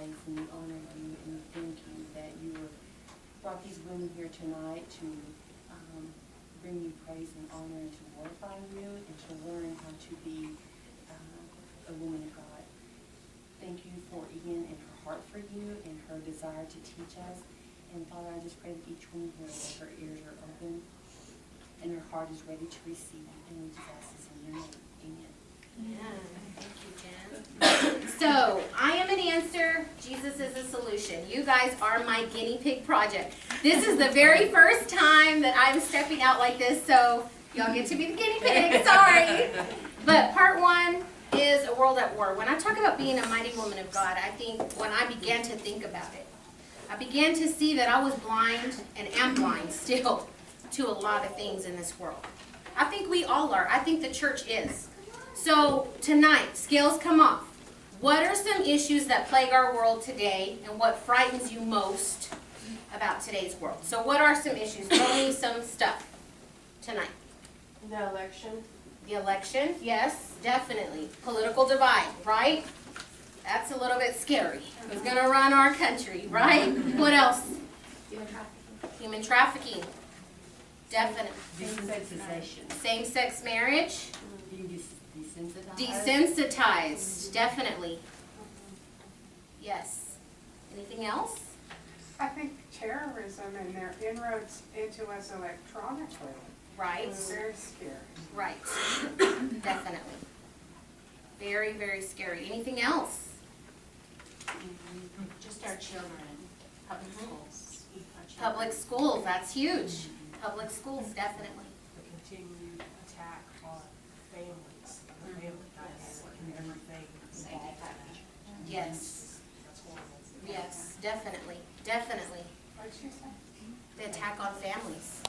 praise and we honor you and we thank you that you have brought these women here tonight to bring you praise and honor and to glorify you and to learn how to be a woman of God. Thank you for Ian and her heart for you and her desire to teach us. And Father, I just pray that each woman here, that her ears are open and her heart is ready to receive. And we just ask this in your name. Amen. Yeah. Thank you, Jen. So, I am an answer. Jesus is a solution. You guys are my guinea pig project. This is the very first time that I'm stepping out like this, so y'all get to be the guinea pig. Sorry. But part one is a world at war. When I talk about being a mighty woman of God, I think when I began to think about it, I began to see that I was blind and am blind still to a lot of things in this world. I think we all are. I think the church is. So tonight, scales come off. What are some issues that plague our world today and what frightens you most about today's world? So what are some issues? Tell me some stuff tonight. The election. The election, yes, definitely. Political divide, right? That's a little bit scary. Who's going to run our country, right? What else? Human trafficking. Human trafficking. Definitely. Desensitization. Same-sex marriage. Being desensitized. Desensitized, definitely. Yes. Anything else? I think terrorism and their inroads into us electronically Right. is very scary. Right. Definitely. Very, very scary. Anything else? Just our children. Public schools. Our children. Public schools, that's huge. Public schools, definitely. The continued attack on families, the family dynamic and everything involved in that. Yes. That's horrible. Yes, definitely. Definitely. What'd you say? The attack on families.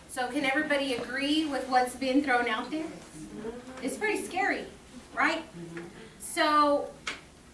So can everybody agree with what's been thrown out there? It's pretty scary, right? So,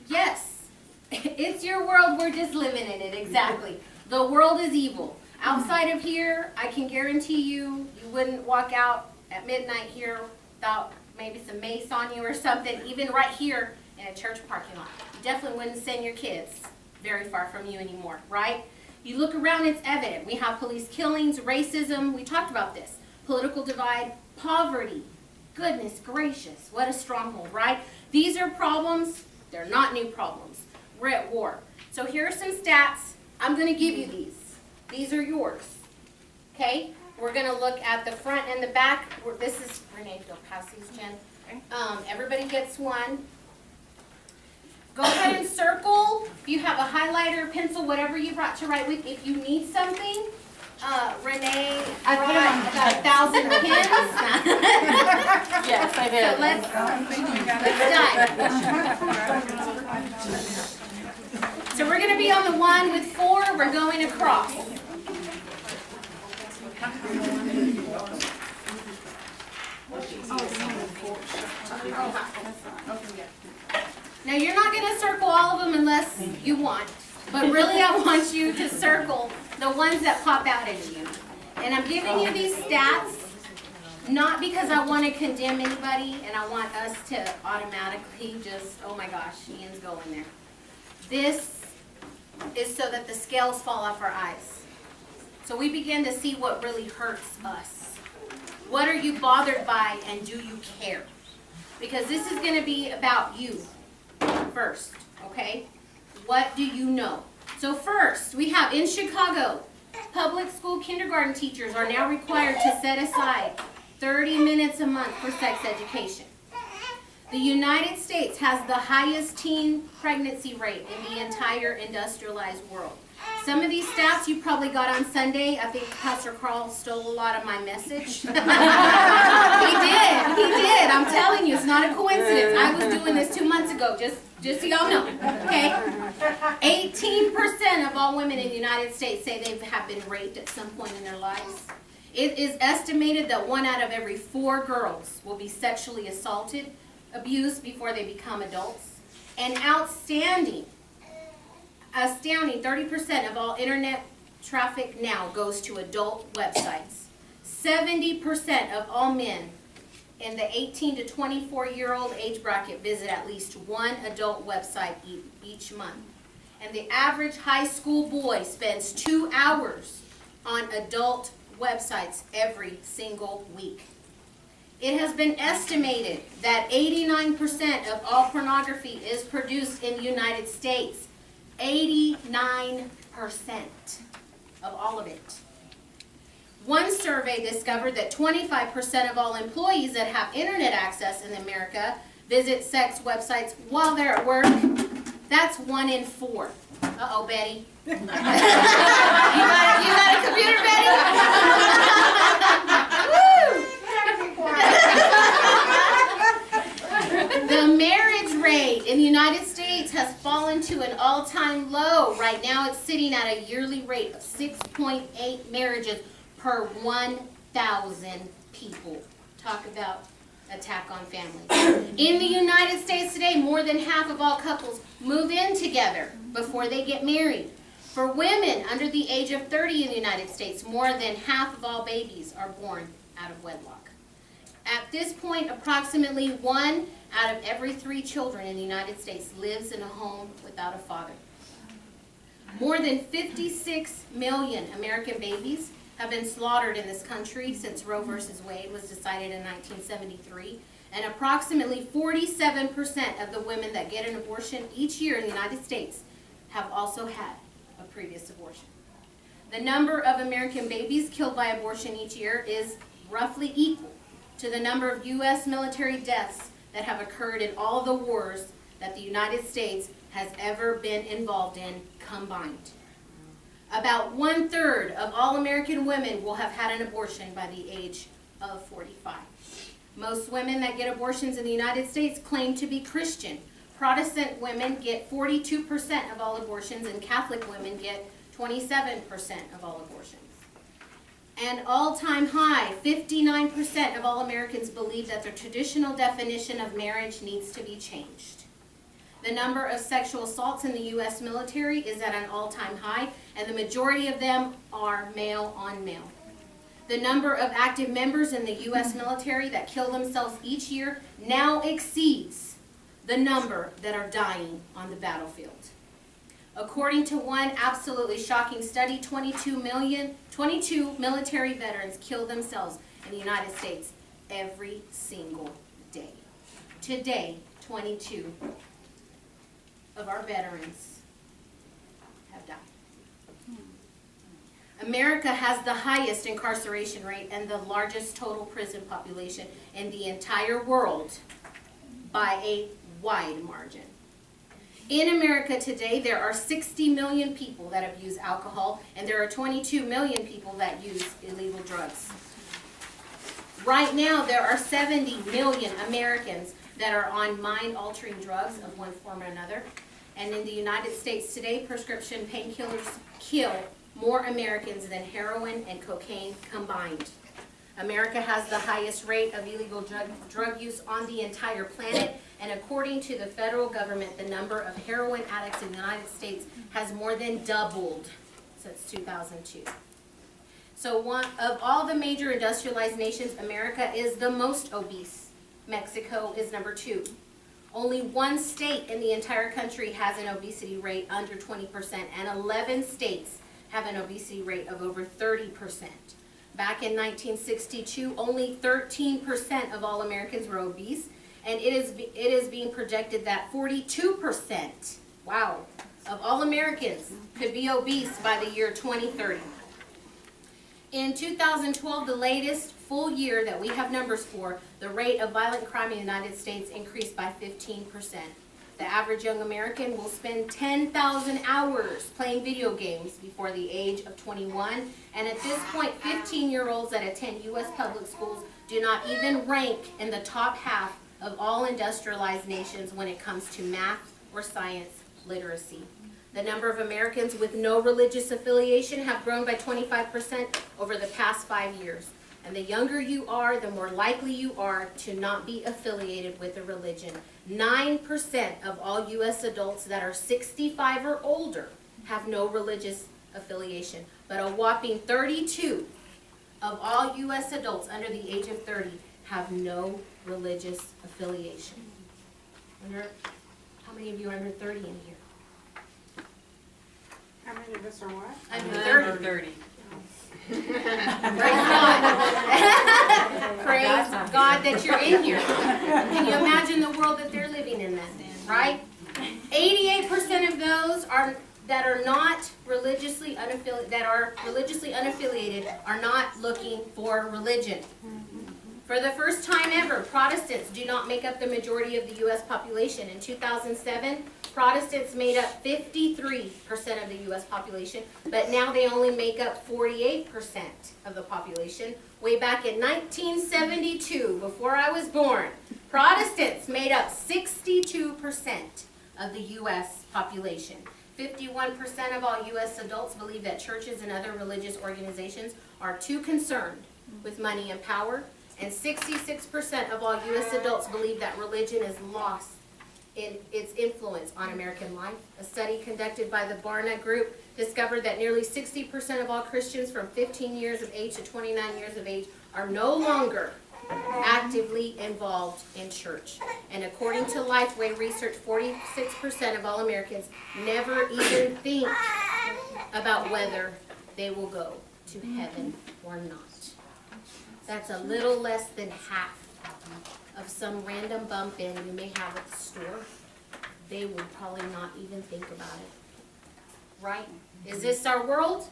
yes, it's your world, we're just living in it, exactly. The world is evil. Outside of here, I can guarantee you, you wouldn't walk out at midnight here without maybe some mace on you or something, even right here in a church parking lot. You definitely wouldn't send your kids very far from you anymore, right? You look around, it's evident. We have police killings, racism, we talked about this, political divide, poverty. Goodness gracious, what a stronghold, right? These are problems, they're not new problems. We're at war. So here are some stats. I'm going to give you these. These are yours, okay? We're going to look at the front and the back. This is, Renee, if you'll pass these, Jen. Everybody gets one. Go ahead and circle. If you have a highlighter, pencil, whatever you brought to write with. If you need something, Renee brought about 1,000 pins. Yes, I did. So let's dive. So we're going to be on the one with 4. We're going across. Now you're not going to circle all of them unless you want, but really I want you to circle the ones that pop out at you. And I'm giving you these stats not because I want to condemn anybody and I want us to automatically just, oh my gosh, Ian's going there. This is so that the scales fall off our eyes. So we begin to see what really hurts us. What are you bothered by and do you care? Because this is going to be about you first, okay? What do you know? So first, we have in Chicago, public school kindergarten teachers are now required to set aside 30 minutes a month for sex education. The United States has the highest teen pregnancy rate in the entire industrialized world. Some of these stats you probably got on Sunday. I think Pastor Carl stole a lot of my message. He did. I'm telling you, it's not a coincidence. I was doing this 2 months ago, just so y'all know. Okay? 18% of all women in the United States say they have been raped at some point in their lives. It is estimated that 1 out of every 4 girls will be sexually assaulted, abused before they become adults. And astounding 30% of all internet traffic now goes to adult websites. 70% of all men in the 18 to 24-year-old age bracket visit at least one adult website each month. And the average high school boy spends 2 hours on adult websites every single week. It has been estimated that 89% of all pornography is produced in the United States. 89% of all of it. One survey discovered that 25% of all employees that have internet access in America visit sex websites while they're at work. That's 1 in 4. Uh-oh, Betty. you got a computer, Betty? Woo! The marriage rate in the United States has fallen to an all-time low. Right now it's sitting at a yearly rate of 6.8 marriages per 1,000 people. Talk about attack on families. In the United States today, more than half of all couples move in together before they get married. For women under the age of 30 in the United States, more than half of all babies are born out of wedlock. At this point, approximately 1 out of every 3 children in the United States lives in a home without a father. More than 56 million American babies have been slaughtered in this country since Roe v. Wade was decided in 1973, and approximately 47% of the women that get an abortion each year in the United States have also had a previous abortion. The number of American babies killed by abortion each year is roughly equal to the number of U.S. military deaths that have occurred in all the wars that the United States has ever been involved in combined. About 1/3 of all American women will have had an abortion by the age of 45. Most women that get abortions in the United States claim to be Christian. Protestant women get 42% of all abortions, and Catholic women get 27% of all abortions. An all-time high, 59% of all Americans believe that the traditional definition of marriage needs to be changed. The number of sexual assaults in the U.S. military is at an all-time high, and the majority of them are male on male. The number of active members in the U.S. military that kill themselves each year now exceeds the number that are dying on the battlefield. According to one absolutely shocking study, 22 military veterans kill themselves in the United States every single day. Today, 22 of our veterans have died. America has the highest incarceration rate and the largest total prison population in the entire world by a wide margin. In America today, there are 60 million people that abuse alcohol, and there are 22 million people that use illegal drugs. Right now, there are 70 million Americans that are on mind-altering drugs of one form or another. And in the United States today, prescription painkillers kill more Americans than heroin and cocaine combined. America has the highest rate of illegal drug use on the entire planet, and according to the federal government, the number of heroin addicts in the United States has more than doubled since 2002. So of all the major industrialized nations, America is the most obese. Mexico is number 2. Only 1 state in the entire country has an obesity rate under 20%, and 11 states have an obesity rate of over 30%. Back in 1962, only 13% of all Americans were obese, and it is being projected that 42%, wow, of all Americans could be obese by the year 2030. In 2012, the latest full year that we have numbers for, the rate of violent crime in the United States increased by 15%. The average young American will spend 10,000 hours playing video games before the age of 21. And at this point, 15-year-olds that attend U.S. public schools do not even rank in the top half of all industrialized nations when it comes to math or science literacy. The number of Americans with no religious affiliation have grown by 25% over the past 5 years. And the younger you are, the more likely you are to not be affiliated with a religion. 9% of all U.S. adults that are 65 or older have no religious affiliation. But a whopping 32 of all U.S. adults under the age of 30 have no religious affiliation. How many of you are under 30 in here? How many of us are what? Under 30. 30. Praise God. Praise God that you're in here. Can you imagine the world that they're living in then, right? 88% of those that are religiously unaffiliated are not looking for religion. For the first time ever, Protestants do not make up the majority of the U.S. population. In 2007, Protestants made up 53% of the U.S. population, but now they only make up 48% of the population. Way back in 1972, before I was born, Protestants made up 62% of the U.S. population. 51% of all U.S. adults believe that churches and other religious organizations are too concerned with money and power, and 66% of all U.S. adults believe that religion is lost in its influence on American life. A study conducted by the Barna Group discovered that nearly 60% of all Christians from 15 years of age to 29 years of age are no longer actively involved in church. And according to Lifeway research, 46% of all Americans never even think about whether they will go to heaven or not. That's a little less than half of some random bump in you may have at the store. They would probably not even think about it. Right? Is this our world?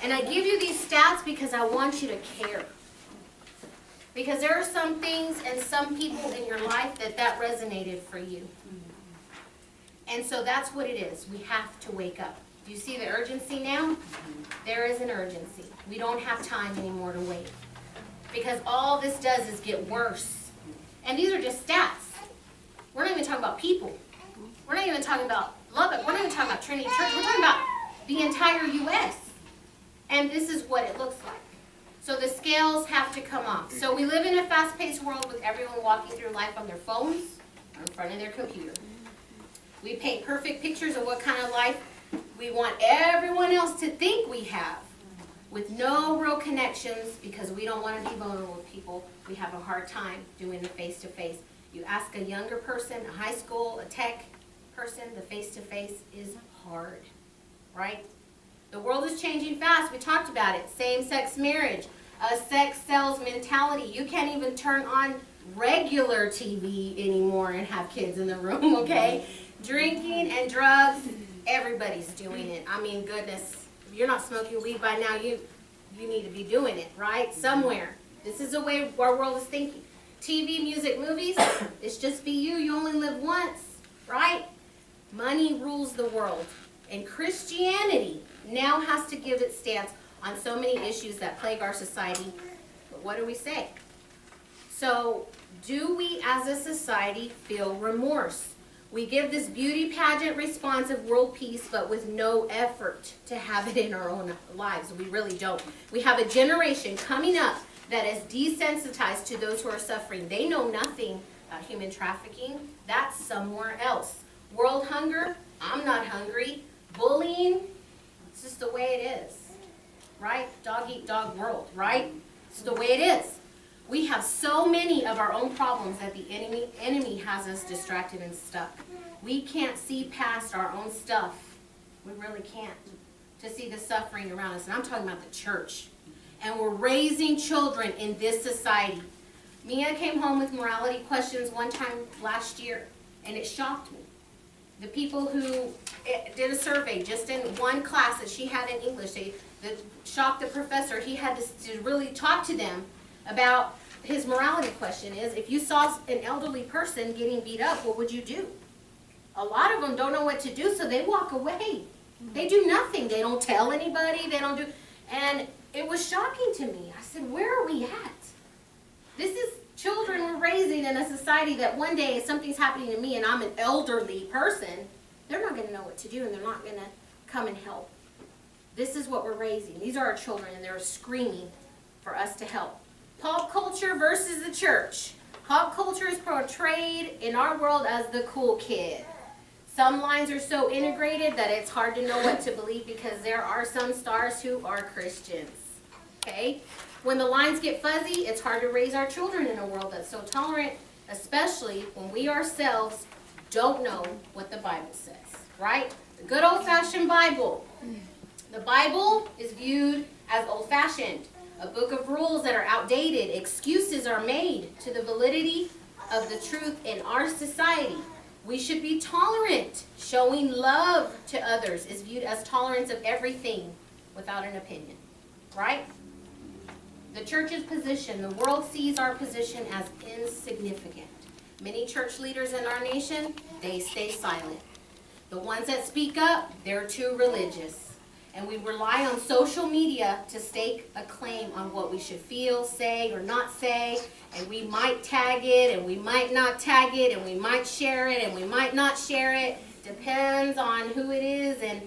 And I give you these stats because I want you to care. Because there are some things and some people in your life that resonated for you. And so that's what it is. We have to wake up. Do you see the urgency now? There is an urgency. We don't have time anymore to wait. Because all this does is get worse. And these are just stats. We're not even talking about people. We're not even talking about Lubbock. We're not even talking about Trinity Church. We're talking about the entire U.S. And this is what it looks like. So the scales have to come off. So we live in a fast-paced world with everyone walking through life on their phones or in front of their computer. We paint perfect pictures of what kind of life we want everyone else to think we have, with no real connections, because we don't want to be vulnerable with people. We have a hard time doing the face-to-face. You ask a younger person, a high school, a tech person, the face-to-face is hard, right? The world is changing fast. We talked about it. Same-sex marriage, a sex sells mentality. You can't even turn on regular TV anymore and have kids in the room, okay? Drinking and drugs, everybody's doing it. I mean, goodness, if you're not smoking weed by now, you need to be doing it, right? Somewhere. This is the way our world is thinking. TV, music, movies, it's just be you. You only live once, right? Money rules the world. And Christianity now has to give its stance on so many issues that plague our society. But what do we say? So, do we as a society feel remorse? We give this beauty pageant response of world peace, but with no effort to have it in our own lives. We really don't. We have a generation coming up that is desensitized to those who are suffering. They know nothing about human trafficking. That's somewhere else. World hunger, I'm not hungry. Bullying, it's just the way it is, right? Dog eat dog world, right? It's the way it is. We have so many of our own problems that the enemy has us distracted and stuck. We can't see past our own stuff. We really can't. To see the suffering around us. And I'm talking about the church. And we're raising children in this society. Mia came home with morality questions one time last year, and it shocked me. The people who did a survey just in one class that she had in English, that shocked the professor. He had to really talk to them about his morality question is, if you saw an elderly person getting beat up, what would you do? A lot of them don't know what to do, so they walk away. They do nothing. They don't tell anybody. They don't do, and it was shocking to me. I said, where are we at? This is children we're raising in a society that one day if something's happening to me and I'm an elderly person, they're not going to know what to do and they're not going to come and help. This is what we're raising. These are our children and they're screaming for us to help. Pop culture versus the church. Pop culture is portrayed in our world as the cool kid. Some lines are so integrated that it's hard to know what to believe because there are some stars who are Christians. Okay? When the lines get fuzzy, it's hard to raise our children in a world that's so tolerant, especially when we ourselves don't know what the Bible says, right? The good old-fashioned Bible. The Bible is viewed as old-fashioned, a book of rules that are outdated. Excuses are made to the validity of the truth in our society. We should be tolerant. Showing love to others is viewed as tolerance of everything without an opinion, right? The church's position, the world sees our position as insignificant. Many church leaders in our nation, they stay silent. The ones that speak up, they're too religious. And we rely on social media to stake a claim on what we should feel, say, or not say. And we might tag it, and we might not tag it, and we might share it, and we might not share it. Depends on who it is, and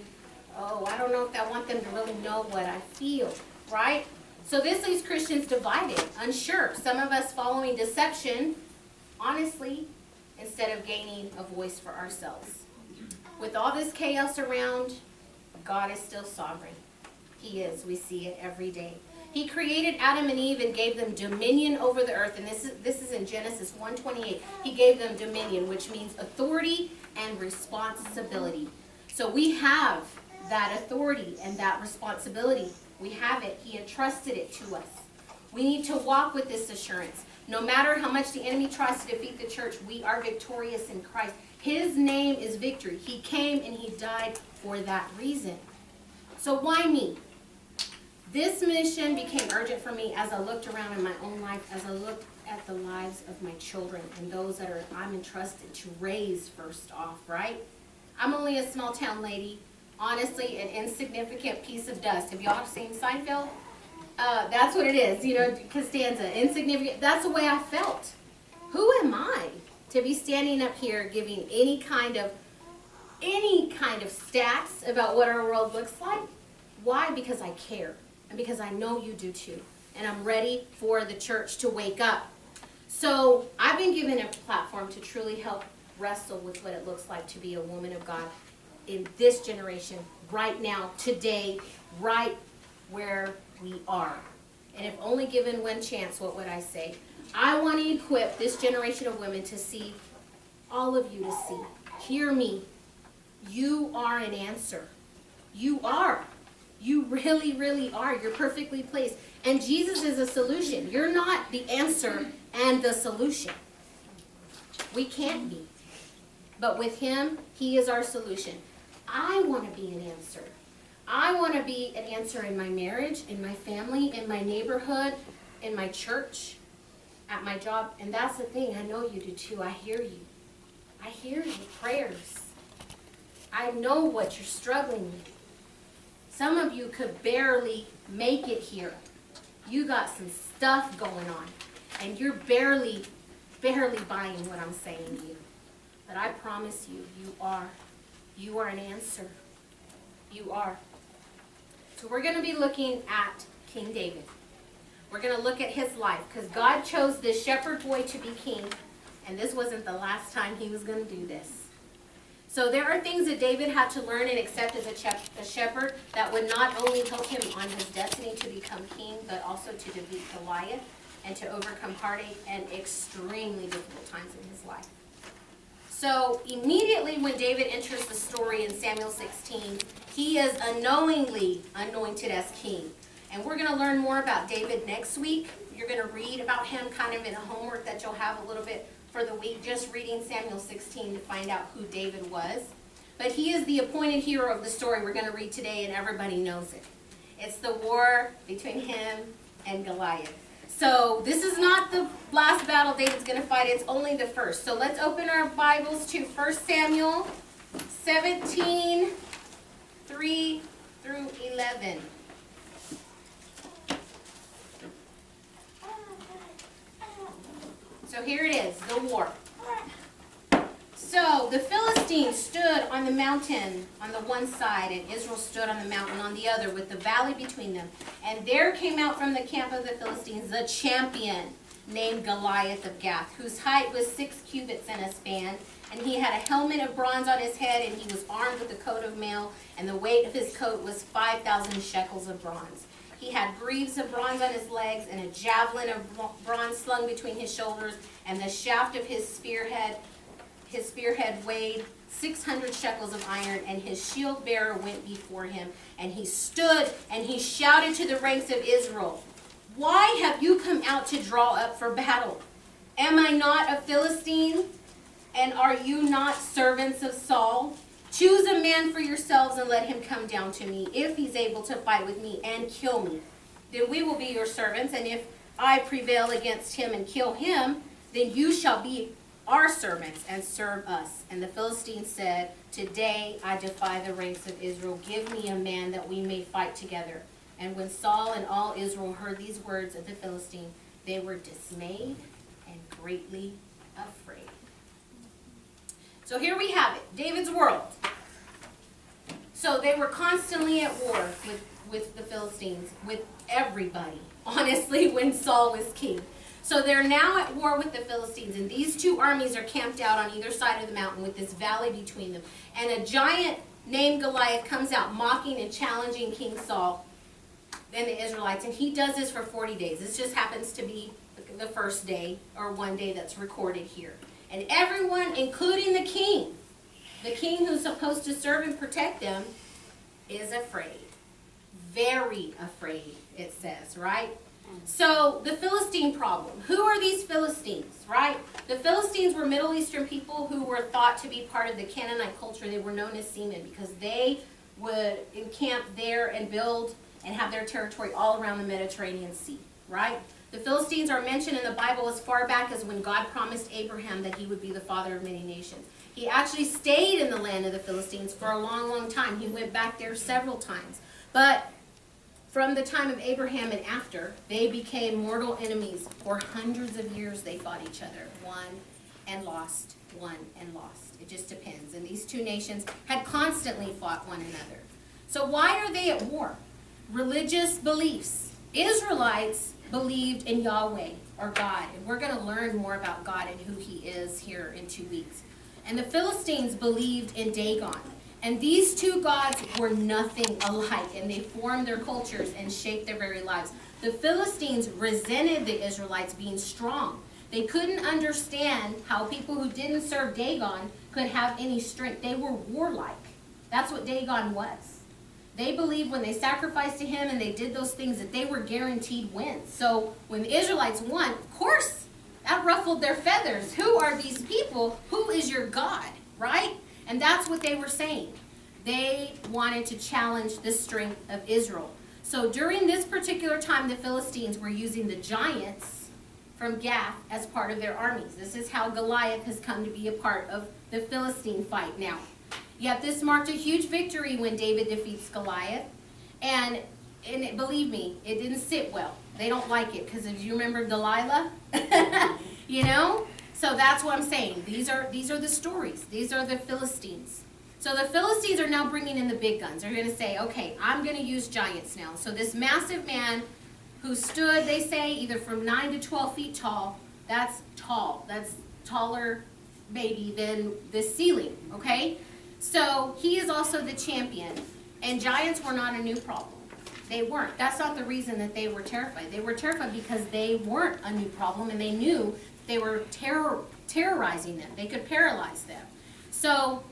I don't know if I want them to really know what I feel, right? So this leaves Christians divided, unsure. Some of us following deception, honestly, instead of gaining a voice for ourselves. With all this chaos around, God is still sovereign. He is. We see it every day. He created Adam and Eve and gave them dominion over the earth. And this is in Genesis 1:28. He gave them dominion, which means authority and responsibility. So we have that authority and that responsibility. We have it. He entrusted it to us. We need to walk with this assurance. No matter how much the enemy tries to defeat the church, we are victorious in Christ. His name is victory. He came and he died for that reason. So why me? This mission became urgent for me as I looked around in my own life, as I looked at the lives of my children and those that I'm entrusted to raise first off, right? I'm only a small town lady, honestly an insignificant piece of dust. Have y'all seen Seinfeld? That's what it is, Costanza, insignificant. That's the way I felt. Who am I to be standing up here giving any kind of stats about what our world looks like? Why? Because I care. And because I know you do too. And I'm ready for the church to wake up. So I've been given a platform to truly help wrestle with what it looks like to be a woman of God in this generation, right now, today, right where we are. And if only given one chance, what would I say? I want to equip this generation of women to see, all of you to see, hear me. You are an answer. You are. You really, really are. You're perfectly placed. And Jesus is a solution. You're not the answer and the solution. We can't be. But with him, he is our solution. I want to be an answer. I want to be an answer in my marriage, in my family, in my neighborhood, in my church, at my job. And that's the thing. I know you do too. I hear you. I hear your prayers. I know what you're struggling with. Some of you could barely make it here. You got some stuff going on, and you're barely buying what I'm saying to you. But I promise you, you are an answer. You are. So we're going to be looking at King David. We're going to look at his life, because God chose this shepherd boy to be king, and this wasn't the last time he was going to do this. So there are things that David had to learn and accept as a shepherd that would not only help him on his destiny to become king, but also to defeat Goliath and to overcome heartache and extremely difficult times in his life. So immediately when David enters the story in Samuel 16, he is unknowingly anointed as king. And we're going to learn more about David next week. You're going to read about him kind of in a homework that you'll have a little bit for the week, just reading Samuel 16 to find out who David was. But he is the appointed hero of the story we're going to read today, and everybody knows it. It's the war between him and Goliath. So this is not the last battle David's going to fight, it's only the first. So let's open our Bibles to 1 Samuel 17, 3 through 11. So here it is, the war. So the Philistines stood on the mountain on the one side, and Israel stood on the mountain on the other, with the valley between them. And there came out from the camp of the Philistines the champion named Goliath of Gath, whose height was 6 cubits and a span. And he had a helmet of bronze on his head, and he was armed with a coat of mail, and the weight of his coat was 5,000 shekels of bronze. He had greaves of bronze on his legs, and a javelin of bronze slung between his shoulders, and the shaft of his spearhead weighed 600 shekels of iron, and his shield bearer went before him, and he stood and he shouted to the ranks of Israel, "Why have you come out to draw up for battle? Am I not a Philistine? And are you not servants of Saul? Choose a man for yourselves and let him come down to me. If he's able to fight with me and kill me, then we will be your servants. And if I prevail against him and kill him, then you shall be our servants and serve us." And the Philistines said, "Today I defy the ranks of Israel. Give me a man that we may fight together." And when Saul and all Israel heard these words of the Philistine, they were dismayed and greatly afraid. So here we have it, David's world. So they were constantly at war with the Philistines, with everybody, honestly, when Saul was king. So they're now at war with the Philistines, and these two armies are camped out on either side of the mountain with this valley between them. And a giant named Goliath comes out mocking and challenging King Saul and the Israelites, and he does this for 40 days. This just happens to be the first day, or one day that's recorded here. And everyone, including the king who's supposed to serve and protect them, is afraid. Very afraid, it says, right? So, the Philistine problem. Who are these Philistines, right? The Philistines were Middle Eastern people who were thought to be part of the Canaanite culture. They were known as seamen because they would encamp there and build and have their territory all around the Mediterranean Sea, right? The Philistines are mentioned in the Bible as far back as when God promised Abraham that he would be the father of many nations. He actually stayed in the land of the Philistines for a long, long time. He went back there several times. But from the time of Abraham and after, they became mortal enemies. For hundreds of years they fought each other. Won and lost, won and lost. It just depends. And these two nations had constantly fought one another. So why are they at war? Religious beliefs. Israelites believed in Yahweh, or God. And we're going to learn more about God and who he is here in 2 weeks. And the Philistines believed in Dagon. And these two gods were nothing alike, and they formed their cultures and shaped their very lives. The Philistines resented the Israelites being strong. They couldn't understand how people who didn't serve Dagon could have any strength. They were warlike. That's what Dagon was. They believed when they sacrificed to him and they did those things that they were guaranteed wins. So when the Israelites won, of course, that ruffled their feathers. Who are these people? Who is your God, right? And that's what they were saying. They wanted to challenge the strength of Israel. So during this particular time, the Philistines were using the giants from Gath as part of their armies. This is how Goliath has come to be a part of the Philistine fight now. Yet this marked a huge victory when David defeats Goliath. And believe me, it didn't sit well. They don't like it because if you remember Delilah, you know? So that's what I'm saying. These are the stories. These are the Philistines. So the Philistines are now bringing in the big guns. They're going to say, okay, I'm going to use giants now. So this massive man who stood, they say, either from 9 to 12 feet tall, that's tall. That's taller maybe than the ceiling, okay? So he is also the champion. And giants were not a new problem. They weren't. That's not the reason that they were terrified. They were terrified because they weren't a new problem, and they knew they were terrorizing them. They could paralyze them. So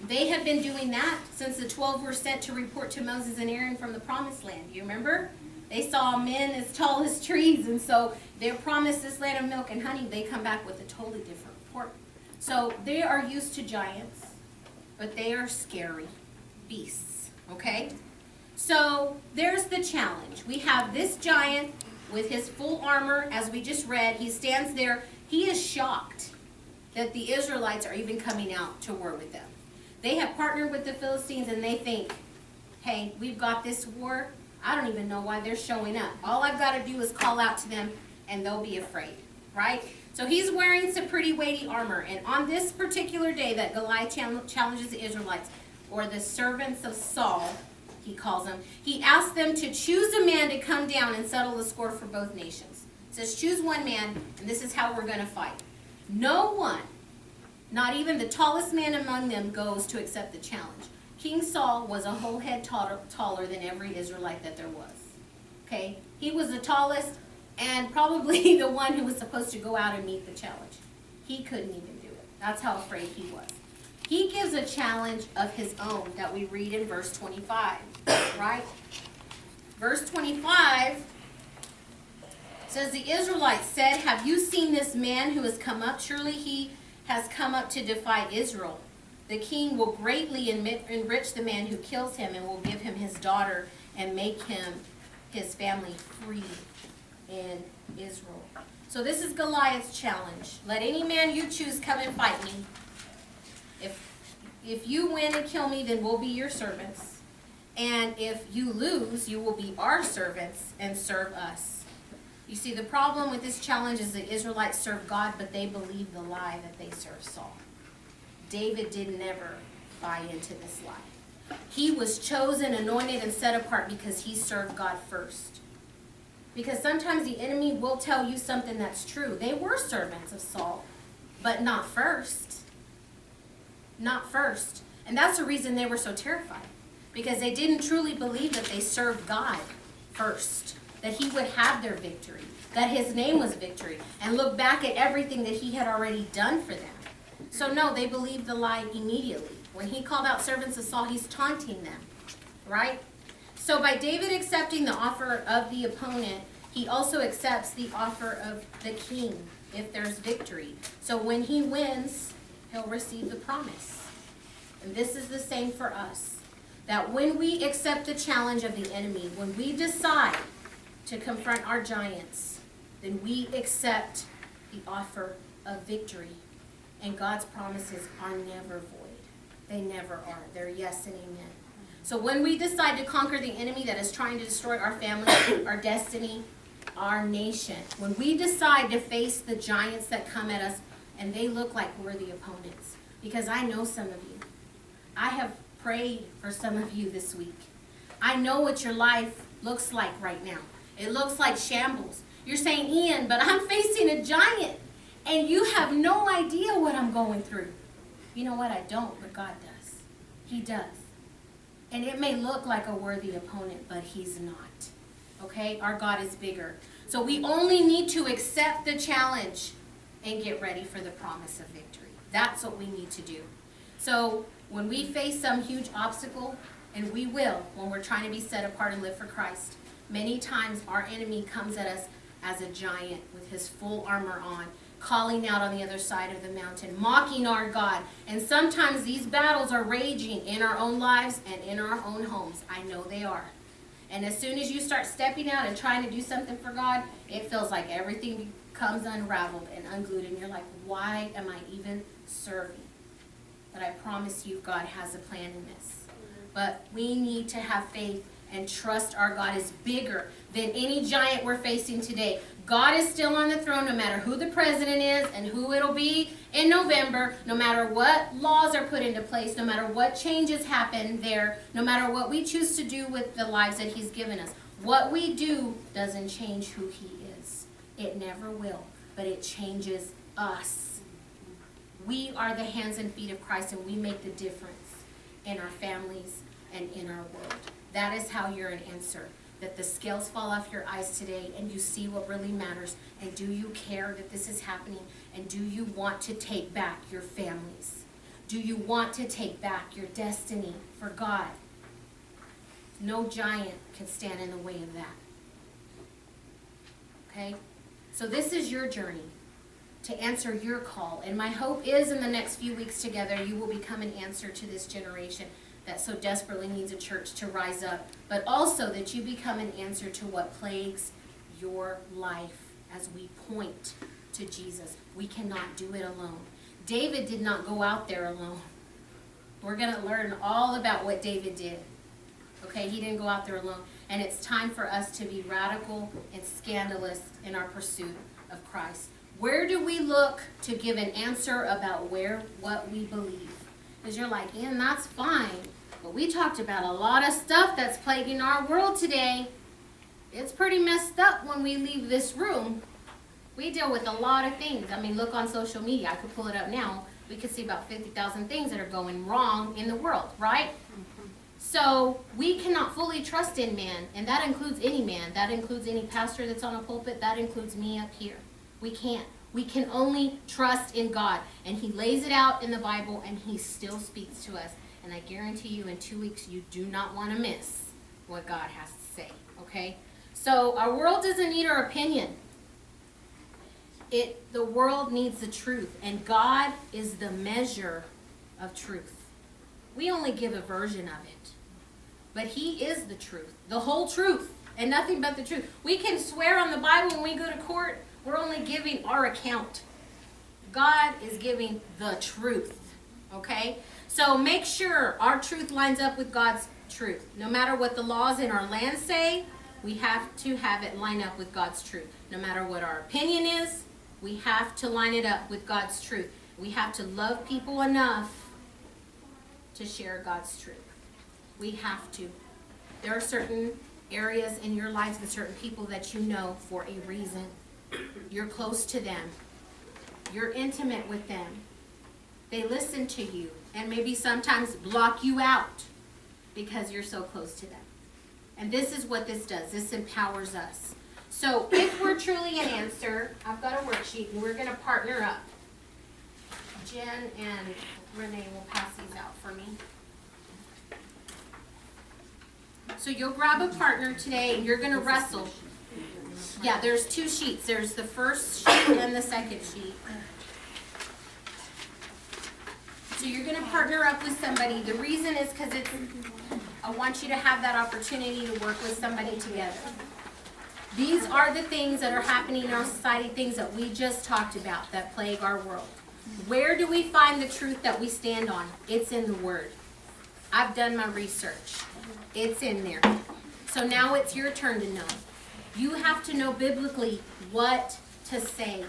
they had been doing that since the 12 were sent to report to Moses and Aaron from the promised land. You remember? They saw men as tall as trees, and so they're promised this land of milk and honey. They come back with a totally different report. So they are used to giants, but they are scary beasts, okay? So there's the challenge. We have this giant with his full armor, as we just read. He stands there. He is shocked that the Israelites are even coming out to war with them. They have partnered with the Philistines, and they think, hey, we've got this war. I don't even know why they're showing up. All I've got to do is call out to them, and they'll be afraid, right? So he's wearing some pretty weighty armor. And on this particular day that Goliath challenges the Israelites, or the servants of Saul, he calls them, he asks them to choose a man to come down and settle the score for both nations. He says, choose one man, and this is how we're going to fight. No one, not even the tallest man among them, goes to accept the challenge. King Saul was a whole head taller than every Israelite that there was. Okay, he was the tallest and probably the one who was supposed to go out and meet the challenge. He couldn't even do it. That's how afraid he was. He gives a challenge of his own that we read in verse 25, right? Verse 25 says, the Israelites said, have you seen this man who has come up? Surely he has come up to defy Israel. The king will greatly enrich the man who kills him and will give him his daughter and make him his family free in Israel. So this is Goliath's challenge. Let any man you choose come and fight me. If you win and kill me, then we'll be your servants. And if you lose, you will be our servants and serve us. You see, the problem with this challenge is the Israelites serve God, but they believe the lie that they serve Saul. David did never buy into this lie. He was chosen, anointed, and set apart because he served God first. Because sometimes the enemy will tell you something that's true. They were servants of Saul, but not first. Not first. And that's the reason they were so terrified. Because they didn't truly believe that they served God first. That he would have their victory. That his name was victory. And look back at everything that he had already done for them. So no, they believed the lie immediately. When he called out servants of Saul, he's taunting them. Right? So by David accepting the offer of the opponent, he also accepts the offer of the king if there's victory. So when he wins, he'll receive the promise. And this is the same for us. That when we accept the challenge of the enemy, when we decide to confront our giants, then we accept the offer of victory. And God's promises are never void. They never are. They're yes and amen. So when we decide to conquer the enemy that is trying to destroy our family, our destiny, our nation, when we decide to face the giants that come at us, and they look like worthy opponents, because I know some of you. I have prayed for some of you this week. I know what your life looks like right now. It looks like shambles. You're saying, Ian, but I'm facing a giant, and you have no idea what I'm going through. You know what? I don't, but God does. He does. And it may look like a worthy opponent, but he's not. Okay? Our God is bigger. So we only need to accept the challenge and get ready for the promise of victory. That's what we need to do. So when we face some huge obstacle, and we will when we're trying to be set apart and live for Christ, many times our enemy comes at us as a giant with his full armor on, calling out on the other side of the mountain, mocking our God. And sometimes these battles are raging in our own lives and in our own homes. I know they are. And as soon as you start stepping out and trying to do something for God, it feels like everything becomes unraveled and unglued. And you're like, why am I even serving? But I promise you, God has a plan in this. But we need to have faith and trust our God is bigger than any giant we're facing today. God is still on the throne no matter who the president is and who it'll be in November, no matter what laws are put into place, no matter what changes happen there, no matter what we choose to do with the lives that he's given us. What we do doesn't change who he is. It never will, but it changes us. We are the hands and feet of Christ, and we make the difference in our families and in our world. That is how you're an answer. That the scales fall off your eyes today and you see what really matters. And do you care that this is happening? And do you want to take back your families? Do you want to take back your destiny for God? No giant can stand in the way of that. Okay? So this is your journey to answer your call. And my hope is in the next few weeks together, you will become an answer to this generation that so desperately needs a church to rise up, but also that you become an answer to what plagues your life as we point to Jesus. We cannot do it alone. David did not go out there alone. We're going to learn all about what David did. Okay, he didn't go out there alone. And it's time for us to be radical and scandalous in our pursuit of Christ. Where do we look to give an answer about what we believe? Because you're like, Ian, that's fine. But we talked about a lot of stuff that's plaguing our world today. It's pretty messed up when we leave this room. We deal with a lot of things. I mean, look on social media. I could pull it up now. We could see about 50,000 things that are going wrong in the world, right? So we cannot fully trust in man, and that includes any man. That includes any pastor that's on a pulpit. That includes me up here. We can't. We can only trust in God. And he lays it out in the Bible, and he still speaks to us. And I guarantee you in 2 weeks, you do not want to miss what God has to say, okay? So our world doesn't need our opinion. The world needs the truth, and God is the measure of truth. We only give a version of it, but he is the truth, the whole truth, and nothing but the truth. We can swear on the Bible when we go to court. We're only giving our account. God is giving the truth, okay? So make sure our truth lines up with God's truth. No matter what the laws in our land say, we have to have it line up with God's truth. No matter what our opinion is, we have to line it up with God's truth. We have to love people enough to share God's truth. We have to. There are certain areas in your lives and certain people that you know for a reason. You're close to them. You're intimate with them. They listen to you and maybe sometimes block you out because you're so close to them. And this is what this does. This empowers us. So if we're truly an answer, I've got a worksheet and we're going to partner up. Jen and Renee will pass these out for me. So you'll grab a partner today and you're going to wrestle. Yeah, there's 2 sheets. There's the first sheet and the second sheet. So you're going to partner up with somebody. The reason is because I want you to have that opportunity to work with somebody together. These are the things that are happening in our society, things that we just talked about that plague our world. Where do we find the truth that we stand on? It's in the Word. I've done my research. It's in there. So now it's your turn to know. You have to know biblically what to say,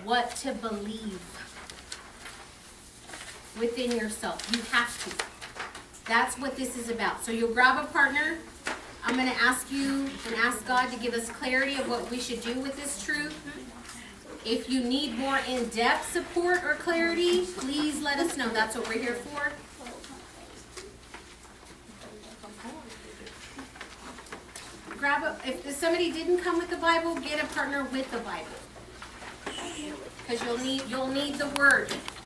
what to believe within yourself. You have to. That's what this is about. So you'll grab a partner. I'm going to ask you and ask God to give us clarity of what we should do with this truth. If you need more in-depth support or clarity, please let us know. That's what we're here for. If somebody didn't come with the Bible, get a partner with the Bible. Because you'll need the Word.